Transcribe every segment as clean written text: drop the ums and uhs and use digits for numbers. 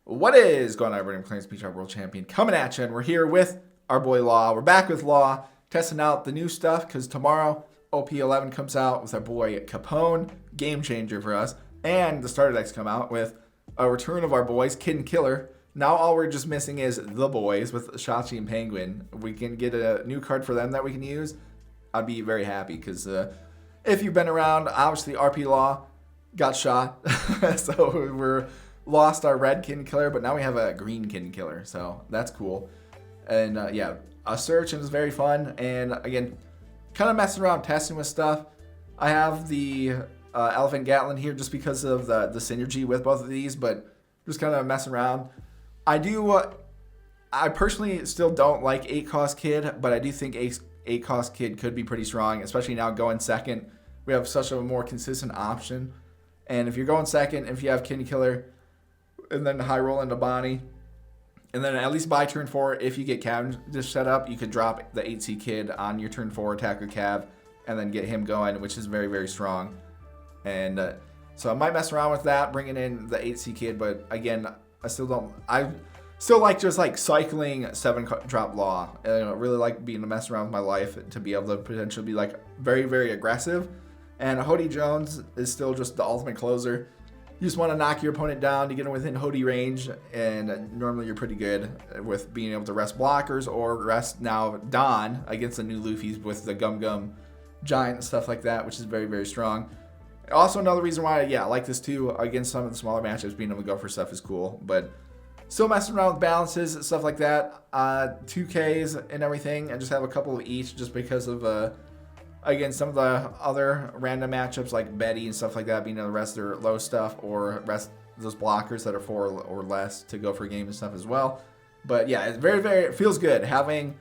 What is going on, everybody? I'm Clarence Beach, our world champion, coming at you, and we're here with our boy Law. We're back with Law, testing out the new stuff, because tomorrow OP11 comes out with our boy Capone, game changer for us, and the starter decks come out with a return of our boys, Kid and Killer. Now all we're just missing is the boys with Shachi and Penguin. We can get a new card for them that we can use. I'd be very happy, because if you've been around, obviously RP Law got shot, so we're lost our red Kid and Killer, but now we have a green Kid and Killer, so that's cool. And yeah, a search is very fun, and again, kind of messing around testing with stuff. I have the Elephant Gatlin here just because of the synergy with both of these, but just kind of messing around. I personally still don't like 8-cost Kid, but I do think 8-cost Kid could be pretty strong, especially now going second. We have such a more consistent option, and if you're going second, if you have Kid and Killer, and then high roll into Bonnie, and then at least by turn 4, if you get Cav just set up, you could drop the 8C Kid on your turn 4, attack with Cav, and then get him going, which is very, very strong. And so I might mess around with that, bringing in the 8C Kid, but again, I still like just like cycling 7-drop Law. I really like being a mess around with my life to be able to potentially be like very, very aggressive. And Hody Jones is still just the ultimate closer. You just want to knock your opponent down to get them within Hody range, and normally you're pretty good with being able to rest blockers or rest now Don against the new Luffy's with the Gum Gum Giant and stuff like that, which is very, very strong. Also, another reason why, I like this too, against some of the smaller matchups, being able to go for stuff is cool, but still messing around with balances and stuff like that, 2Ks and everything, and just have a couple of each just because of again, some of the other random matchups like Betty and stuff like that, being able to rest their low stuff or rest those blockers that are 4 or less to go for game and stuff as well. But yeah, it's very, very, it feels good. Having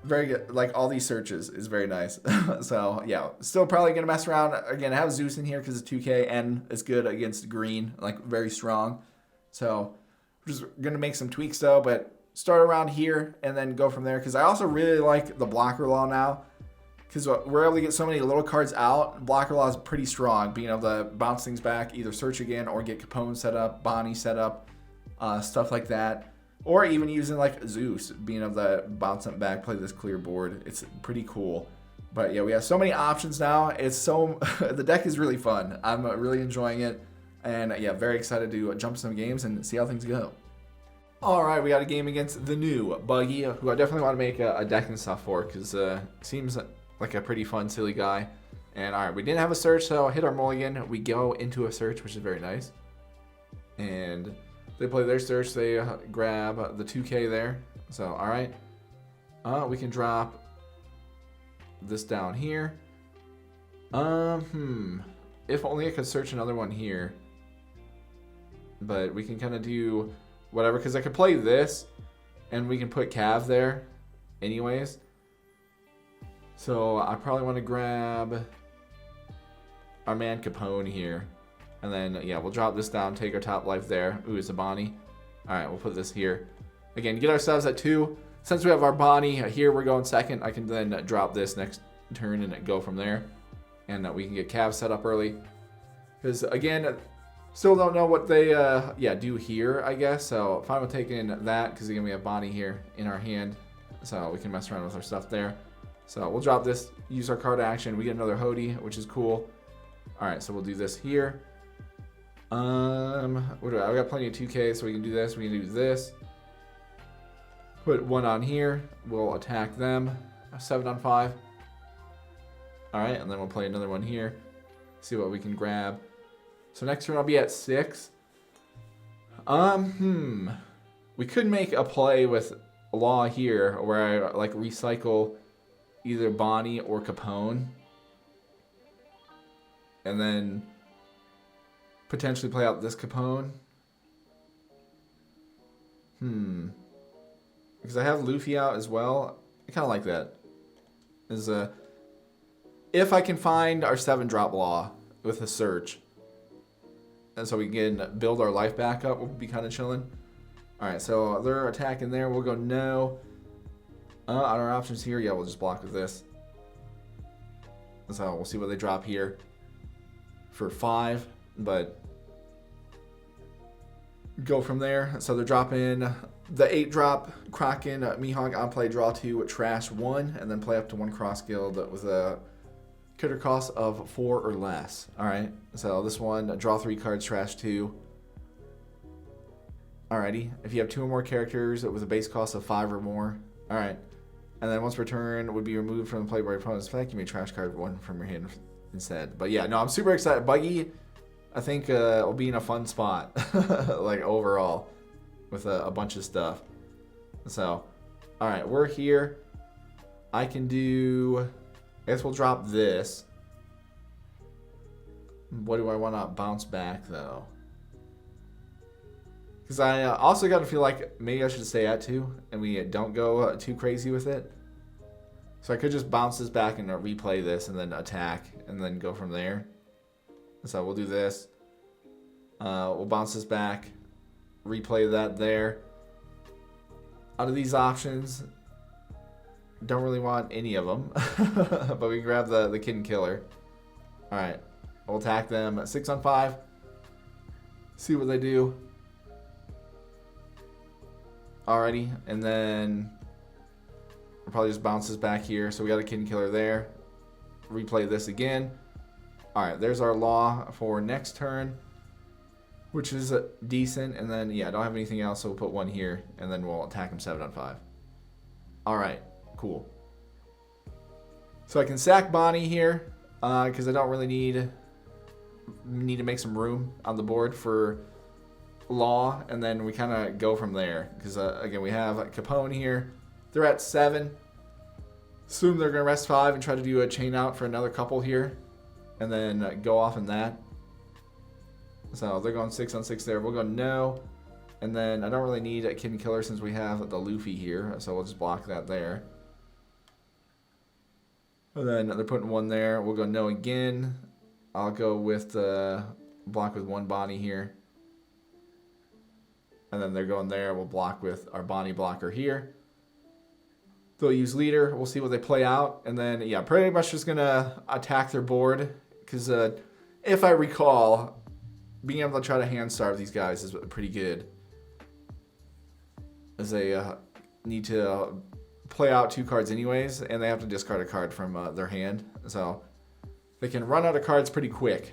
very good, like all these searches is very nice. So yeah, still probably going to mess around. Again, I have Zeus in here because it's 2K and it's good against green, like very strong. So we're just going to make some tweaks though, but start around here and then go from there, because I also really like the blocker Law now, because we're able to get so many little cards out. Blocker Law is pretty strong, being able to bounce things back, either search again or get Capone set up, Bonnie set up, stuff like that. Or even using like Zeus, being able to bounce them back, play this clear board. It's pretty cool. But yeah, we have so many options now. The deck is really fun. I'm really enjoying it. And yeah, very excited to jump some games and see how things go. All right, we got a game against the new Buggy, who I definitely want to make a deck and stuff for, because seems like a pretty fun, silly guy. And all right, we didn't have a search, so hit our mulligan. We go into a search, which is very nice. And they play their search. They grab the 2K there. So, all right. We can drop this down here. If only I could search another one here. But we can kind of do whatever, because I could play this, and we can put Cav there anyways. So I probably want to grab our man Capone here. And then, yeah, we'll drop this down, take our top life there. Ooh, it's a Bonnie. All right, we'll put this here. Again, get ourselves at 2. Since we have our Bonnie here, we're going second. I can then drop this next turn and go from there. And we can get Cav set up early. Because, again, still don't know what they do here, I guess. So fine with taking that, because, again, we have Bonnie here in our hand. So we can mess around with our stuff there. So we'll drop this, use our card action. We get another Hody, which is cool. All right, so we'll do this here. What do I got? Plenty of 2K, so we can do this. We can do this. Put one on here. We'll attack them. 7 on 5. All right, and then we'll play another one here. See what we can grab. So next turn I'll be at 6. We could make a play with Law here, where I like recycle either Bonnie or Capone, and then potentially play out this Capone. Because I have Luffy out as well. I kind of like that. If I can find our 7-drop Law with a search, and so we can build our life back up, we'll be kind of chilling. All right, so they're attacking there. We'll go no. On our options here, yeah, we'll just block with this. So we'll see what they drop here for 5, but go from there. So they're dropping the 8-drop Kraken Mihawk on play, draw 2, trash 1, and then play up to 1 cross guild with a critter cost of 4 or less. Alright, so this one, draw 3 cards, trash 2. Alrighty, if you have 2 or more characters with a base cost of 5 or more. Alright, and then once per turn would be removed from the play by your opponent's effect, give me a trash card 1 from your hand instead. But yeah, no, I'm super excited. Buggy, I think will be in a fun spot, like overall, with a bunch of stuff. So, alright, we're here. I can do, I guess we'll drop this. What do I want to bounce back though? Because I also got to feel like maybe I should stay at 2 and we don't go too crazy with it. So I could just bounce this back and replay this and then attack and then go from there. So we'll do this. We'll bounce this back, replay that there. Out of these options, don't really want any of them, but we can grab the Kid and Killer. All right, we'll attack them 6 on 5. See what they do. Alrighty, and then we'll probably just bounce this back here. So we got a Kid and Killer there. Replay this again. Alright, there's our law for next turn, which is decent. And then, yeah, I don't have anything else, so we'll put 1 here, and then we'll attack him 7 on 5. Alright, cool. So I can sack Bonnie here, because I don't really need to make some room on the board for law, and then we kind of go from there. Because, again, we have Capone here. They're at 7. Assume they're going to rest 5 and try to do a chain out for another couple here. And then go off in that. So they're going 6 on 6 there. We'll go no. And then I don't really need a Kid and Killer since we have the Luffy here. So we'll just block that there. And then they're putting 1 there. We'll go no again. I'll go with block with 1 Bonnie here. And then they're going there. We'll block with our Bonnie blocker here. They'll use leader. We'll see what they play out. And then, yeah, pretty much just going to attack their board. Because if I recall, being able to try to hand starve these guys is pretty good. As they need to play out 2 cards anyways. And they have to discard a card from their hand. So they can run out of cards pretty quick.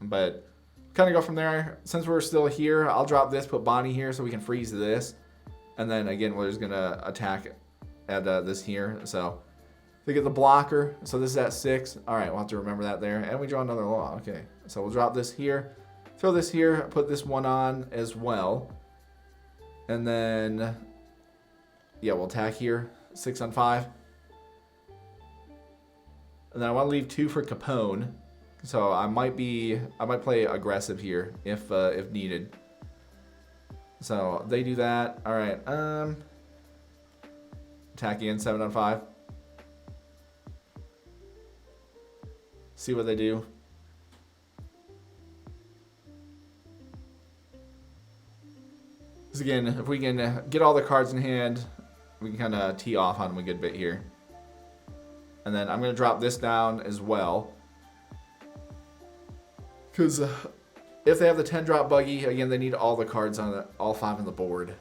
But kind of go from there. Since we're still here, I'll drop this, put Bonnie here so we can freeze this. And then again, we're just going to attack at this here. So they get the blocker. So this is at 6. All right, we'll have to remember that there. And we draw another law. Okay, so we'll drop this here. Throw this here. Put this 1 on as well. And then, yeah, we'll attack here. 6 on 5. And then I want to leave 2 for Capone. So I might play aggressive here if needed. So they do that. All right. Attack in 7 on 5. See what they do. Because again, if we can get all the cards in hand, we can kind of tee off on them a good bit here. And then I'm going to drop this down as well. Because if they have the 10-drop Buggy, again, they need all the cards on all 5 on the board.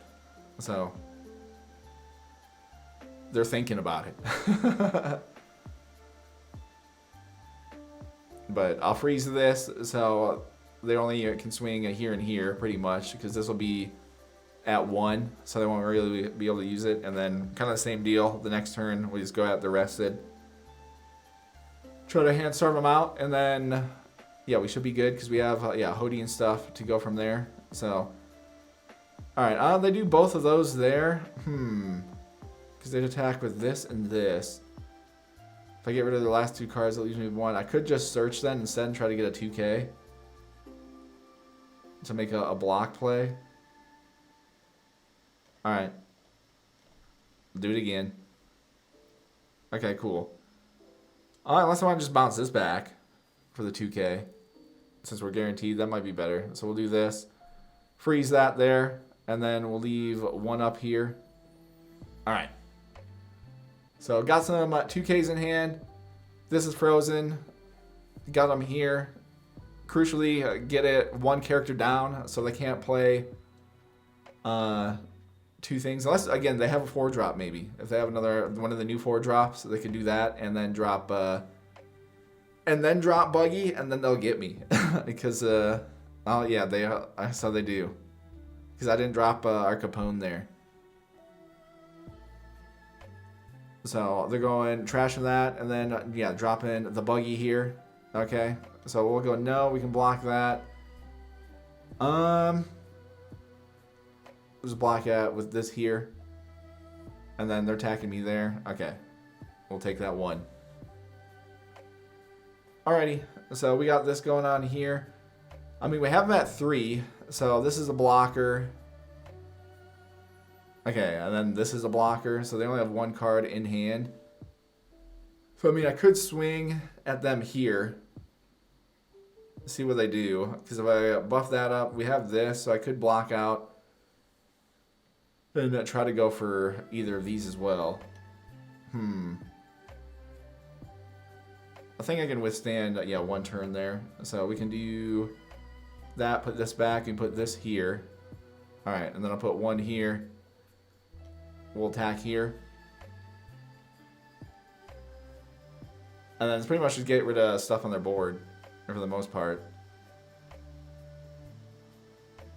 So they're thinking about it. But I'll freeze this, so they only can swing here and here pretty much, because this will be at 1, so they won't really be able to use it. And then kind of the same deal. The next turn, we just go at the rested. Try to hand starve them out, and then, yeah, we should be good because we have, Hody and stuff to go from there. So, all right, they do both of those there. Because they'd attack with this and this. If I get rid of the last 2 cards, that leaves me with 1. I could just search then instead and try to get a 2K to make a block play. All right. Do it again. Okay, cool. All right, unless I want to just bounce this back for the 2K. Since we're guaranteed, that might be better. So we'll do this. Freeze that there. And then we'll leave 1 up here. All right. So got some 2Ks in hand. This is frozen. Got them here. crucially get it one character down, so they can't play two things. Unless, again, they have a 4-drop maybe. If they have another one of the new 4-drops, they could do that and then drop Buggy, and then they'll get me. Because, oh yeah, I saw they do. Because I didn't drop our Capone there. So they're going trashing that, and then, yeah, dropping the Buggy here. Okay, so we'll go, no, we can block that. Just block it with this here. And then they're attacking me there. Okay, we'll take that one. Alrighty, so we got this going on here. I mean, we have them at 3, so this is a blocker. Okay, and then this is a blocker, so they only have 1 card in hand. So, I mean, I could swing at them here. See what they do. Because if I buff that up, we have this, so I could block out. And try to go for either of these as well. I think I can withstand, yeah, 1 turn there. So we can do that, put this back, and put this here. Alright, and then I'll put 1 here. We'll attack here. And then it's pretty much just get rid of stuff on their board, for the most part.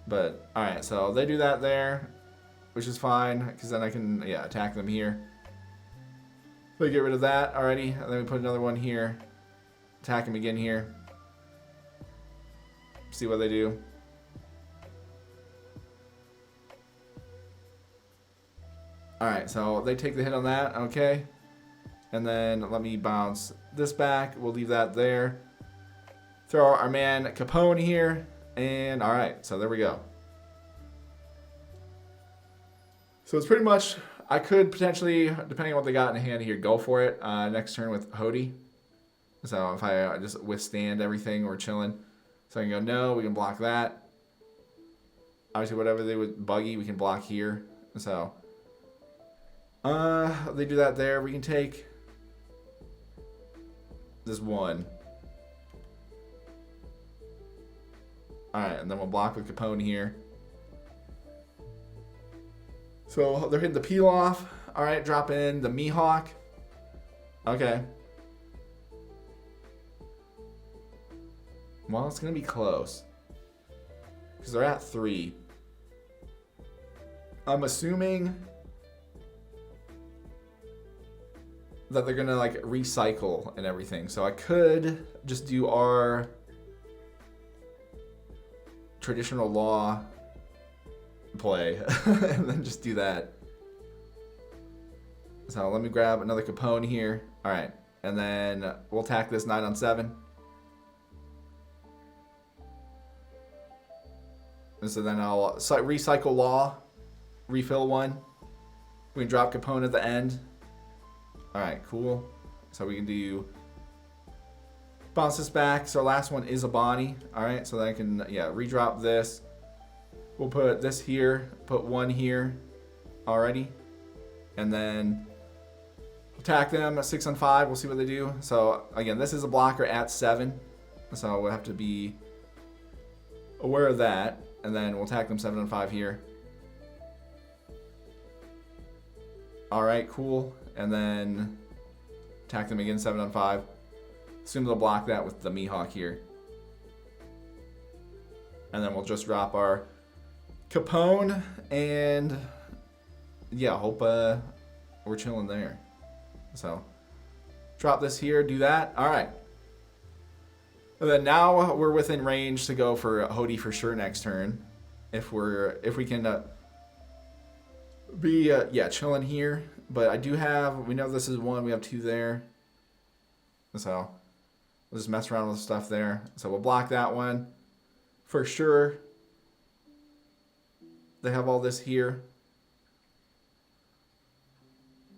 But, alright, so they do that there, which is fine, because then I can, yeah, attack them here. So we get rid of that already, and then we put another one here. Attack them again here. See what they do. Alright, so they take the hit on that, okay. And then let me bounce this back. We'll leave that there. Throw our man Capone here. And alright, so there we go. So it's pretty much, I could potentially, depending on what they got in hand here, go for it next turn with Hody. So if I just withstand everything, we're chilling. So I can go, no, we can block that. Obviously, whatever they would Buggy, we can block here. So they do that there. We can take this 1. Alright, and then we'll block with Capone here. So they're hitting the peel off. Alright, drop in the Mihawk. Okay. Well, it's going to be close. Because they're at 3. I'm assuming that they're going to, like, recycle and everything. So I could just do our traditional law play. And then just do that. So let me grab another Capone here. Alright. And then we'll attack this 9 on 7. And so then I'll recycle law, refill 1. We can drop Capone at the end. Alright, cool. So we can do bounce this back. So our last one is a Bonnie. Alright, so then I can, yeah, redrop this. We'll put this here, put 1 here already. And then attack them at 6 on 5. We'll see what they do. So again, this is a blocker at 7. So we'll have to be aware of that. And then we'll attack them 7 on 5 here. Alright, cool. And then attack them again 7 on 5. Assume they'll block that with the Mihawk here. And then we'll just drop our Capone. And yeah, hope we're chilling there. So drop this here, do that. Alright. And then now we're within range to go for Hody for sure next turn. If we can be chilling here. But I do have, we know this is 1, we have 2 there. So we'll just mess around with stuff there. So we'll block that one for sure. They have all this here.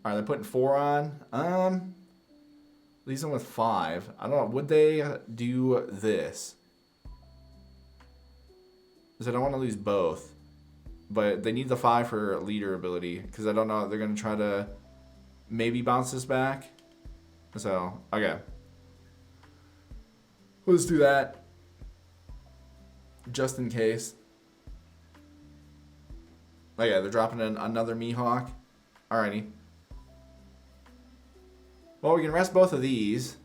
Alright, they're putting 4 on. Leaves them with 5. I don't know. Would they do this? Because I don't want to lose both. But they need the 5 for leader ability. Because I don't know. They're going to try to maybe bounce this back. So, okay. Let's do that. just in case. Oh yeah, they're dropping in another Mihawk. Alrighty. Well, we can rest both of these.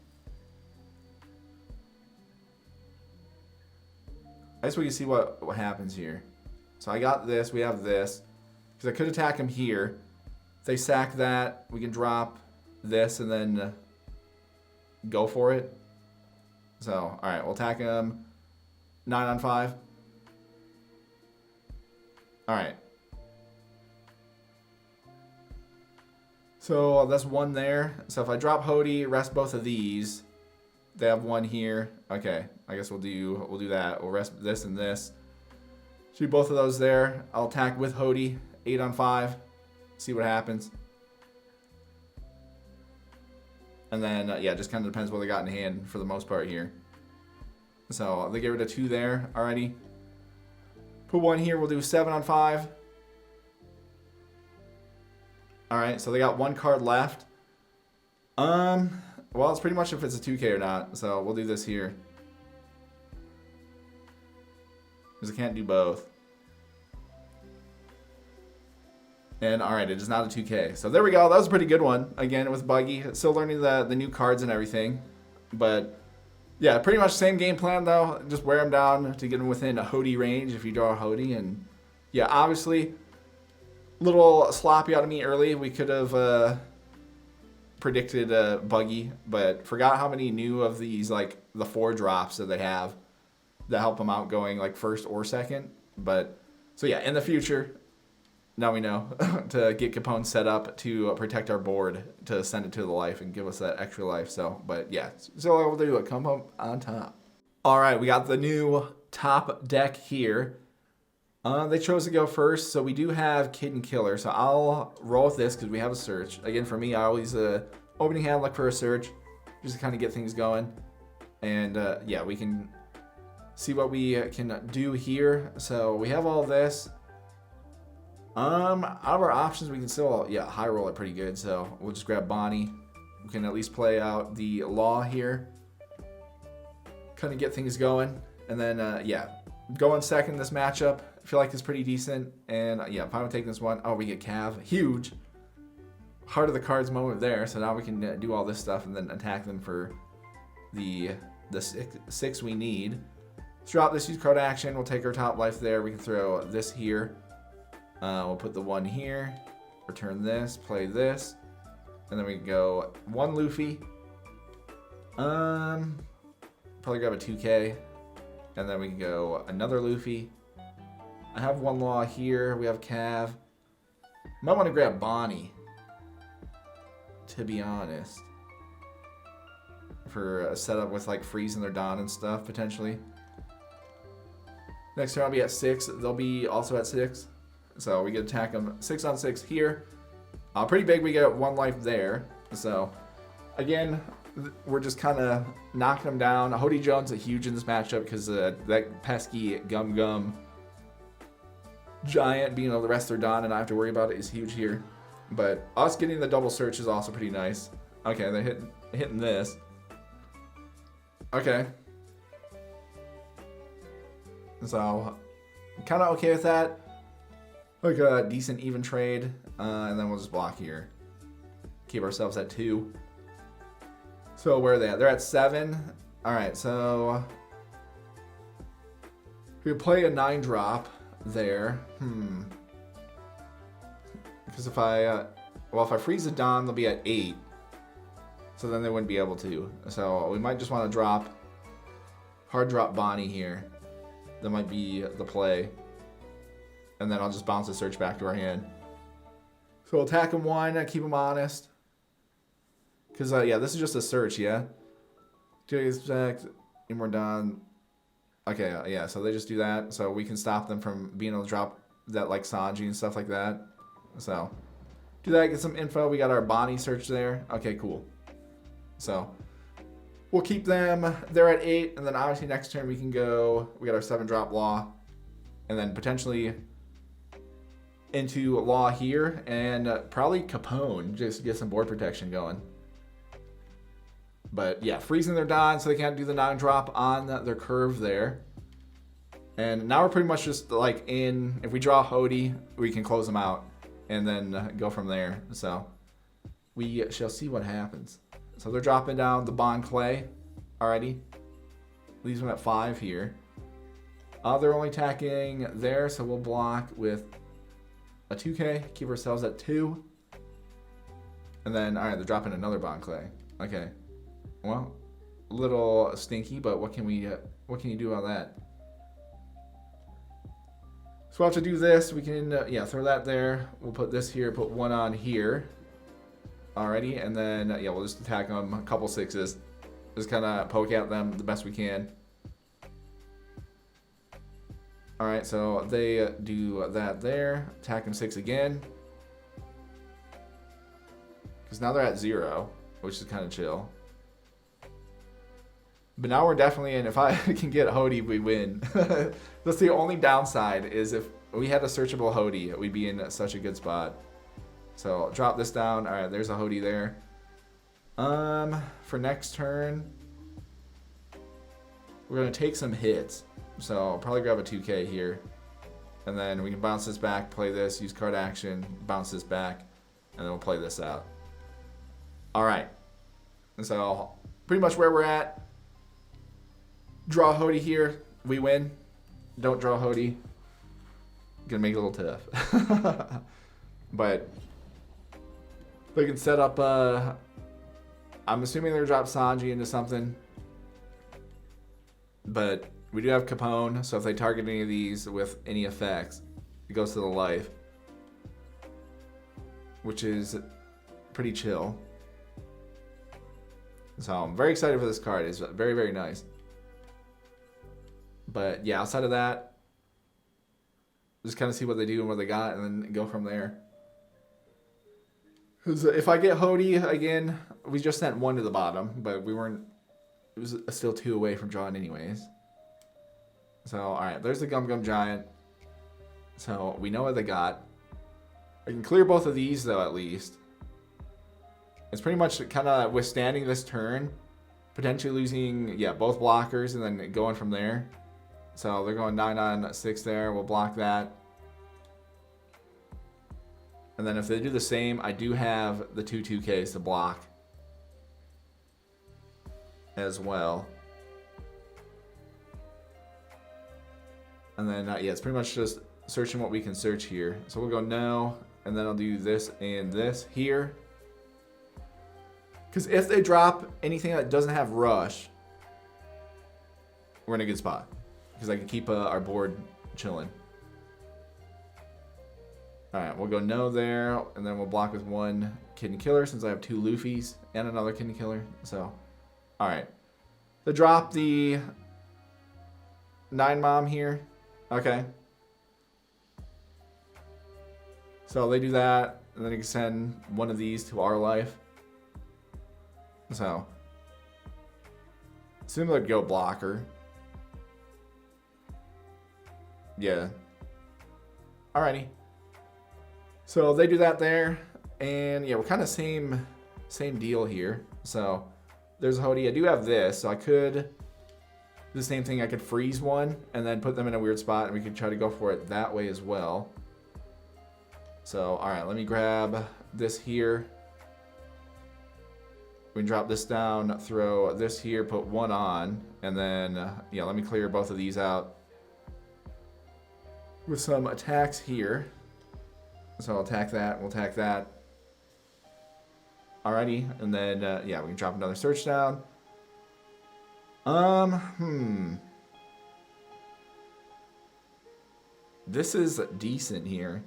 I guess we can see what happens here. So I got this, we have this. Because I could attack him here. If they sack that, we can drop this and then go for it. So, alright, we'll attack him 9 on 5. Alright. So that's one there. So if I drop Hody, rest both of these. They have one here. Okay, I guess we'll do that. We'll rest this and this. Shoot both of those there. I'll attack with Hody, 8 on 5. See what happens. And then, yeah, just kind of depends what they got in hand for the most part here. So they get rid of 2 there already. Put 1 here. We'll do 7 on 5. Alright, so they got 1 card left. Well, it's pretty much if it's a 2K or not. So we'll do this here. Because I can't do both. And alright, it is not a 2K. So there we go. That was a pretty good one. Again, with Buggy. Still learning the new cards and everything. But, yeah, pretty much same game plan, though. Just wear them down to get them within a Hody range if you draw a Hody. And, yeah, obviously, a little sloppy out of me early. We could have predicted Buggy, but forgot how many new of these, like, the 4 drops that they have that help them out going, like, first or second. But, so, yeah, in the future... Now we know to get Capone set up to protect our board to send it to the life and give us that extra life. So, but yeah, so we'll do a come up on top. All right, we got the new top deck here. They chose to go first, so we do have Kid and Killer. So I'll roll with this because we have a search. Again, for me, I always opening hand look for a search just to kind of get things going. And yeah, we can see what we can do here. So we have all this. Out of our options, we can still, yeah, high roll it pretty good. So we'll just grab Bonnie. We can at least play out the Law here. Kind of get things going. And then, yeah, going second in this matchup. I feel like it's pretty decent. And, yeah, if I'm taking this one, oh, we get Cav. Huge. Heart of the cards moment there. So now we can do all this stuff and then attack them for the 6 we need. Let's drop this use card action. We'll take our top life there. We can throw this here. We'll put the 1 here, return this, play this, and then we can go 1 Luffy. Probably grab a 2K, and then we can go another Luffy. I have 1 Law here. We have Cav. Might want to grab Bonnie, to be honest, for a setup with like freezing their Dawn and stuff potentially. Next turn I'll be at 6. They'll be also at 6. So we can attack them 6 on 6 here. Pretty big, we get 1 life there. So again, we're just kind of knocking them down. Hody Jones is huge in this matchup because that pesky Gum Giant being able to rest their Dawn and not have to worry about it is huge here. But us getting the double search is also pretty nice. Okay, they're hitting this. Okay. So kind of okay with that. Like a decent even trade, and then we'll just block here. Keep ourselves at 2. So where are they at? They're at 7. All right, so we play a 9 drop there. Because if I freeze the Dawn, they'll be at 8. So then they wouldn't be able to. So we might just want to hard drop Bonnie here. That might be the play. And then I'll just bounce the search back to our hand. So we'll attack him 1, keep him honest. Because, yeah, this is just a search, yeah? Any more done. Okay, yeah, so they just do that. So we can stop them from being able to drop that, like, Sanji and stuff like that. So, do that, get some info. We got our Bonnie search there. Okay, cool. So, we'll keep them. They're at 8. And then, obviously, next turn we can go. We got our 7-drop Law. And then, potentially... into Law here, and probably Capone, just to get some board protection going. But yeah, freezing their Dawn so they can't do the 9-drop on their curve there. And now we're pretty much just like in, if we draw Hody, we can close them out and then go from there. So we shall see what happens. So they're dropping down the Bond Clay already. Leaves them at 5 here. They're only attacking there, so we'll block with a 2K, keep ourselves at 2. And then, alright, they're dropping another Bond Clay. Okay. Well, a little stinky, but what can you do about that? So we'll have to do this. We can, throw that there. We'll put this here, put one on here. Alrighty, and then, we'll just attack them a couple 6s. Just kind of poke at them the best we can. Alright, so they do that there. Attack them 6 again. Because now they're at 0, which is kind of chill. But now we're definitely in. If I can get Hody, we win. That's the only downside, is if we had a searchable Hody, we'd be in such a good spot. So drop this down. Alright, there's a Hody there. For next turn, we're going to take some hits. So I'll probably grab a 2K here. And then we can bounce this back, play this, use card action, bounce this back, and then we'll play this out. Alright. And so pretty much where we're at. Draw Hody here, we win. Don't draw Hody. Gonna make it a little tough. But they can set up I'm assuming they're gonna drop Sanji into something. But we do have Capone, so if they target any of these with any effects, it goes to the life. Which is pretty chill. So I'm very excited for this card. It's very, very nice. But yeah, outside of that, just kind of see what they do and what they got, and then go from there. Because if I get Hody again, we just sent 1 to the bottom, but we weren't. It was still 2 away from drawing anyways. So alright, there's the Gum Gum Giant. So we know what they got. I can clear both of these though, at least. It's pretty much kind of withstanding this turn, potentially losing both blockers, and then going from there. So they're going 9 on 6 there. We'll block that. And then if they do the same, I do have the 2 2Ks to block as well. And then, it's pretty much just searching what we can search here. So we'll go no, and then I'll do this and this here. Because if they drop anything that doesn't have rush, we're in a good spot. Because I can keep our board chilling. Alright, we'll go no there, and then we'll block with 1 Kidney Killer since I have 2 Luffys and another Kidney Killer. So, alright. They drop the 9 Mom here. Okay. So they do that, and then you can send 1 of these to our life. So, similar to Go Blocker. Yeah. Alrighty. So they do that there, and we're kind of same deal here. So there's a Hody. I do have this, so I could do the same thing. I could freeze 1 and then put them in a weird spot, and we could try to go for it that way as well. So alright, let me grab this here. We can drop this down, throw this here, put 1 on, and then let me clear both of these out with some attacks here. So I'll attack that, we'll attack that. Alrighty, and then, we can drop another search down. This is decent here.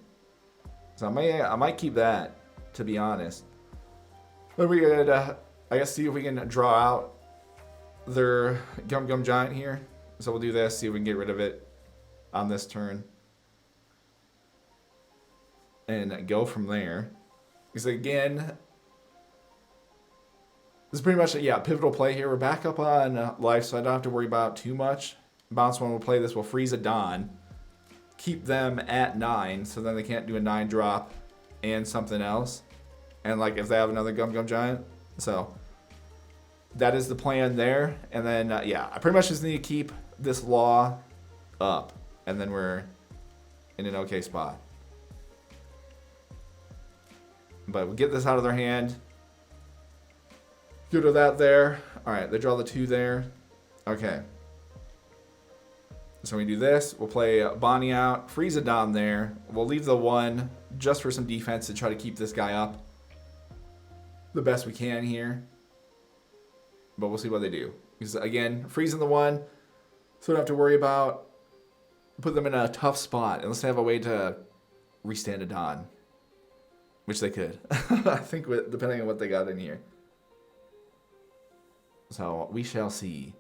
So I might keep that, to be honest. Then we could, I guess, see if we can draw out their Gum Gum Giant here. So we'll do this, see if we can get rid of it on this turn. And go from there. Because again, this is pretty much a pivotal play here. We're back up on life, so I don't have to worry about too much. Bounce 1 will play this. We'll freeze a Don. Keep them at 9, so then they can't do a 9 drop and something else. And like if they have another Gum Gum Giant. So that is the plan there. And then, I pretty much just need to keep this law up. and then we're in an okay spot. But we get this out of their hand. Good with that there. All right, they draw the 2 there. Okay. So we do this. We'll play Bonnie out, freeze it down there. We'll leave the 1 just for some defense to try to keep this guy up the best we can here. But we'll see what they do. Because again, freezing the 1, so we don't have to worry about put them in a tough spot unless they have a way to restand a Don. Which they could. I think depending on what they got in here. So we shall see.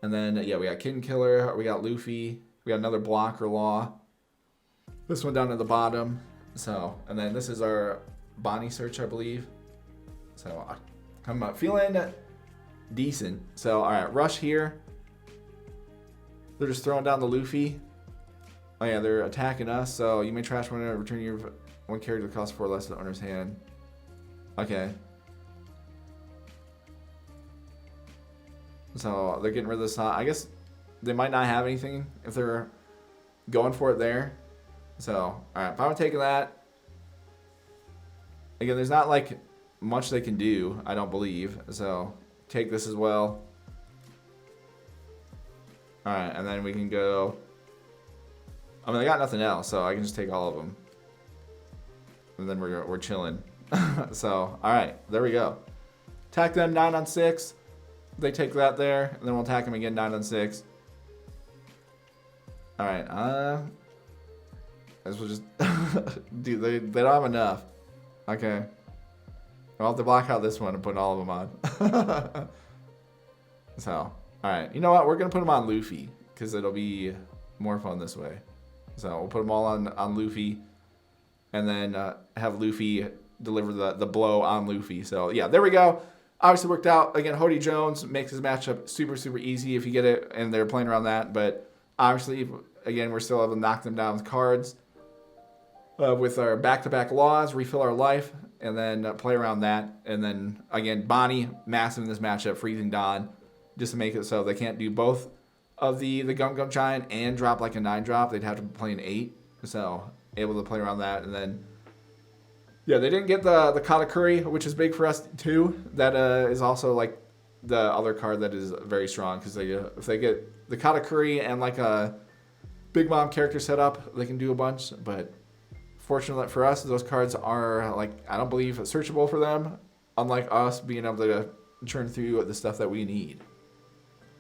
And then, yeah, we got Kid Killer. We got Luffy. We got another blocker law. This one down at the bottom. So, and then this is our Bonnie search, I believe. So I'm feeling decent. So, all right, rush here. They're just throwing down the Luffy. Oh yeah, they're attacking us. So you may trash one and return your 1 character that costs 4 less to the owner's hand. Okay. So they're getting rid of this. I guess they might not have anything if they're going for it there. So, all right, if I'm taking that. Again, there's not like much they can do, I don't believe. So take this as well. All right, and then we can go. I mean, I got nothing else, so I can just take all of them. And then we're chilling. So, all right, there we go. Attack them 9 on 6. They take that there, and then we'll attack them again 9 on 6. All right, this will just dude. They don't have enough. Okay, I'll have to block out this one and put all of them on. So, all right, you know what? We're gonna put them on Luffy because it'll be more fun this way. So we'll put them all on Luffy, and then have Luffy deliver the blow on Luffy. So yeah, there we go. Obviously worked out. Again, Hody Jones makes his matchup super, super easy if you get it, and they're playing around that. But obviously, again, we're still able to knock them down with cards. With our back-to-back laws, refill our life, and then play around that. And then, again, Bonnie, massive in this matchup, freezing Don, just to make it so they can't do both of the Gum Gum Giant and drop like a 9-drop. They'd have to play an 8. So, able to play around that. And then, yeah, they didn't get the Katakuri, which is big for us too. That is also like the other card that is very strong. Because if they get the Katakuri and like a Big Mom character set up, they can do a bunch. But fortunately for us, those cards are like, I don't believe searchable for them. Unlike us being able to churn through the stuff that we need.